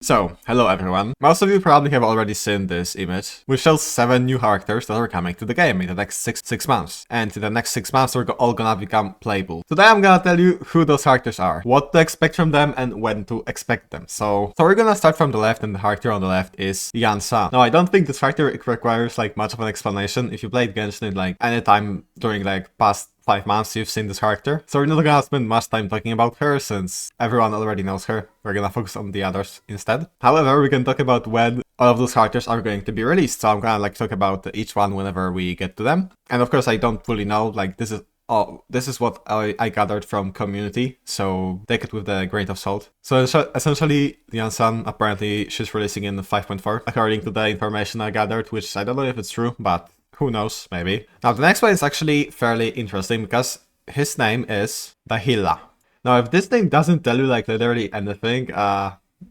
So, hello everyone. Most of you probably have already seen this image, which shows 7 new characters that are coming to the game in the next 6 months. And in the next 6 months, they're all gonna become playable. Today I'm gonna tell you who those characters are, what to expect from them, and when to expect them. So we're gonna start from the left, and the character on the left is Yansan. Now, I don't think this character requires like much of an explanation. If you played Genshin like any time during like past 5 months, you've seen this character. So we're not gonna spend much time talking about her since everyone already knows her. We're gonna focus on the others instead. However, we can talk about when all of those characters are going to be released. So I'm gonna like talk about each one whenever we get to them. And of course, I don't fully know, like this is what I gathered from community, so take it with a grain of salt. So essentially, Yansan, apparently she's releasing in 5.4, according to the information I gathered, which I don't know if it's true, but who knows, maybe. Now, the next one is actually fairly interesting because his name is Dahila. Now, if this name doesn't tell you like literally anything,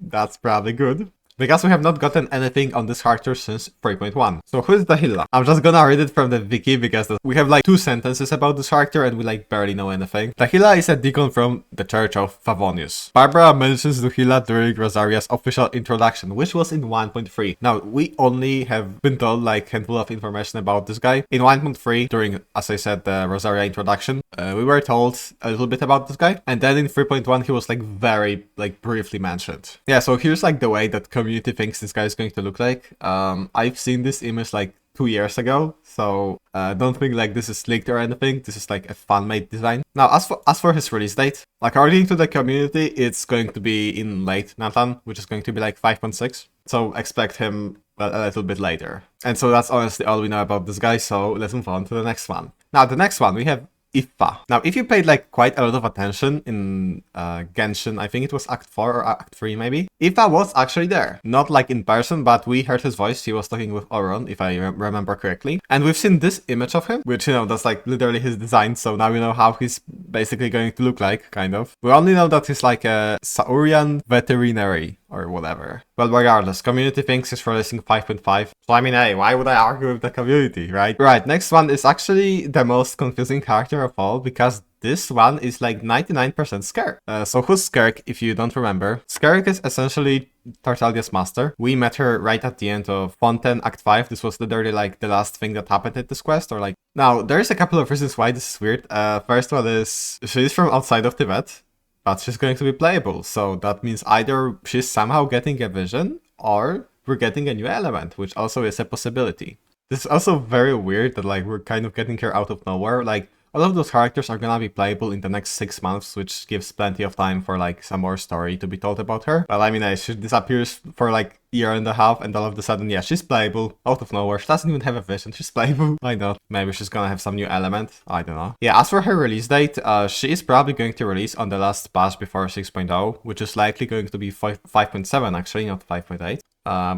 that's probably good. Because we have not gotten anything on this character since 3.1. So who is Dahila? I'm just gonna read it from the wiki because we have like 2 sentences about this character and we like barely know anything. Dahila is a deacon from the Church of Favonius. Barbara mentions Dahila during Rosaria's official introduction, which was in 1.3. Now, we only have been told like handful of information about this guy. In 1.3, during, as I said, the Rosaria introduction, we were told a little bit about this guy. And then in 3.1, he was like very like briefly mentioned. Yeah, so here's like the way that community thinks this guy is going to look like. I've seen this image like 2 years ago, so don't think like this is leaked or anything. This is like a fan-made design. Now, as for his release date, according to the community, it's going to be in late Natlan, which is going to be like 5.6. So expect him well, a little bit later. And so that's honestly all we know about this guy. So let's move on to the next one. Now, the next one we have Iffa. Now, if you paid like quite a lot of attention in Genshin, I think it was Act 4 or Act 3 maybe, Iffa was actually there. Not like in person, but we heard his voice. He was talking with Auron, if I remember correctly. And we've seen this image of him, which, you know, that's like literally his design. So now we know how he's basically going to look like, kind of. We only know that he's like a Saurian veterinary or whatever. Well, regardless, community thinks he's releasing 5.5. So I mean, hey, why would I argue with the community, right? Right, next one is actually the most confusing character of all, because this one is like 99% Skirk. So who's Skirk, if you don't remember? Skirk is essentially Tartalia's master. We met her right at the end of Fontaine Act 5. This was literally like the last thing that happened at this quest, or like... Now, there's a couple of reasons why this is weird. First one is, she's from outside of Tibet, but she's going to be playable. So that means either she's somehow getting a vision, or we're getting a new element, which also is a possibility. This is also very weird that like we're kind of getting her out of nowhere. Like, all of those characters are gonna be playable in the next 6 months, which gives plenty of time for like some more story to be told about her. Well, I mean, she disappears for like a year and a half, and all of a sudden, yeah, she's playable out of nowhere. She doesn't even have a vision. She's playable. Why not? Maybe she's gonna have some new element. I don't know. Yeah, as for her release date, she is probably going to release on the last patch before 6.0, which is likely going to be 5.7 actually, not 5.8.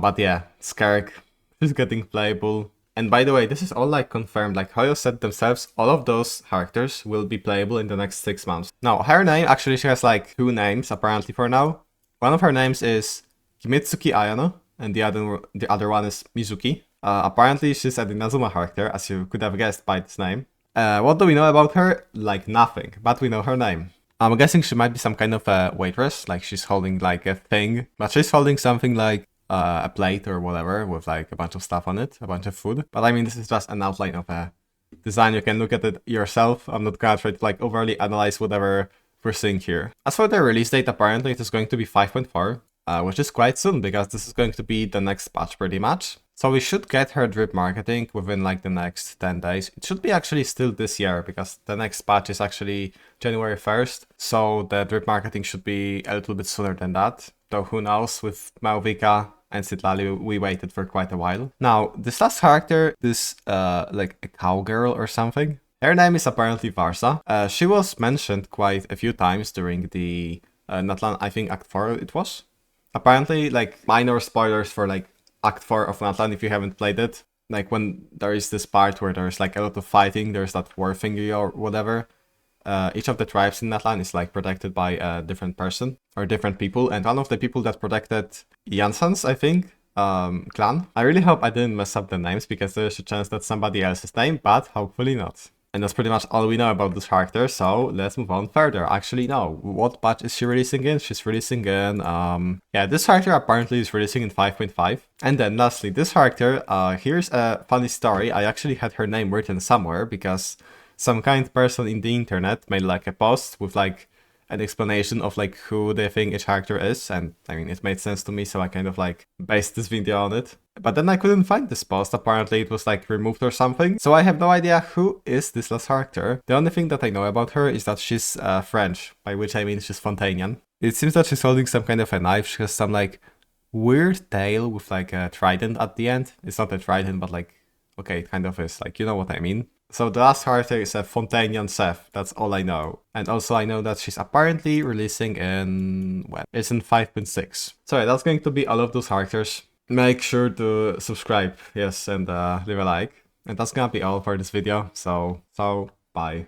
But yeah, Skirk is getting playable. And by the way, this is all like confirmed, like Hoyo said themselves, all of those characters will be playable in the next 6 months. Now, her name, actually she has like 2 names apparently for now. One of her names is Kimitsuki Ayano, and the other one is Mizuki. Apparently she's an Inazuma character, as you could have guessed by this name. What do we know about her? Like nothing, but we know her name. I'm guessing she might be some kind of a waitress, like she's holding like a thing, but she's holding something like a plate or whatever with like a bunch of stuff on it, a bunch of food. But I mean, this is just an outline of a design. You can look at it yourself. I'm not gonna try to like overly analyze whatever we're seeing here. As for the release date, apparently it is going to be 5.4, which is quite soon because this is going to be the next patch pretty much. So we should get her drip marketing within like the next 10 days. It should be actually still this year because the next patch is actually January 1st. So the drip marketing should be a little bit sooner than that. Though who knows, with Mauvika and Citlali, we waited for quite a while. Now, this last character is like a cowgirl or something. Her name is apparently Varsa. She was mentioned quite a few times during the Natlan, I think Act 4 it was. Apparently, like, minor spoilers for like Act 4 of Natlan if you haven't played it. Like when there is this part where there's like a lot of fighting, there's that war thingy or whatever. Each of the tribes in Natlan is like protected by a different person or different people, and one of the people that protected Janssens, I think, clan. I really hope I didn't mess up the names because there's a chance that somebody else's name, but hopefully not. And that's pretty much all we know about this character, so let's move on further. Actually, no. What patch is she releasing in? She's releasing in, yeah, this character apparently is releasing in 5.5. And then lastly, this character, here's a funny story. I actually had her name written somewhere because some kind person in the internet made like a post with like an explanation of like who they think each character is, and I mean it made sense to me, so I kind of like based this video on it. But then I couldn't find this post, apparently it was like removed or something, so I have no idea who is this last character. The only thing that I know about her is that she's French, by which I mean she's Fontanian. It seems that she's holding some kind of a knife. She has some like weird tail with like a trident at the end. It's not a trident, but like, okay, it kind of is, like, you know what I mean. So the last character is a Fontanian Seth, that's all I know. And also I know that she's apparently releasing in, when? It's in 5.6. So yeah, that's going to be all of those characters. Make sure to subscribe, yes, and leave a like. And that's gonna be all for this video, so bye.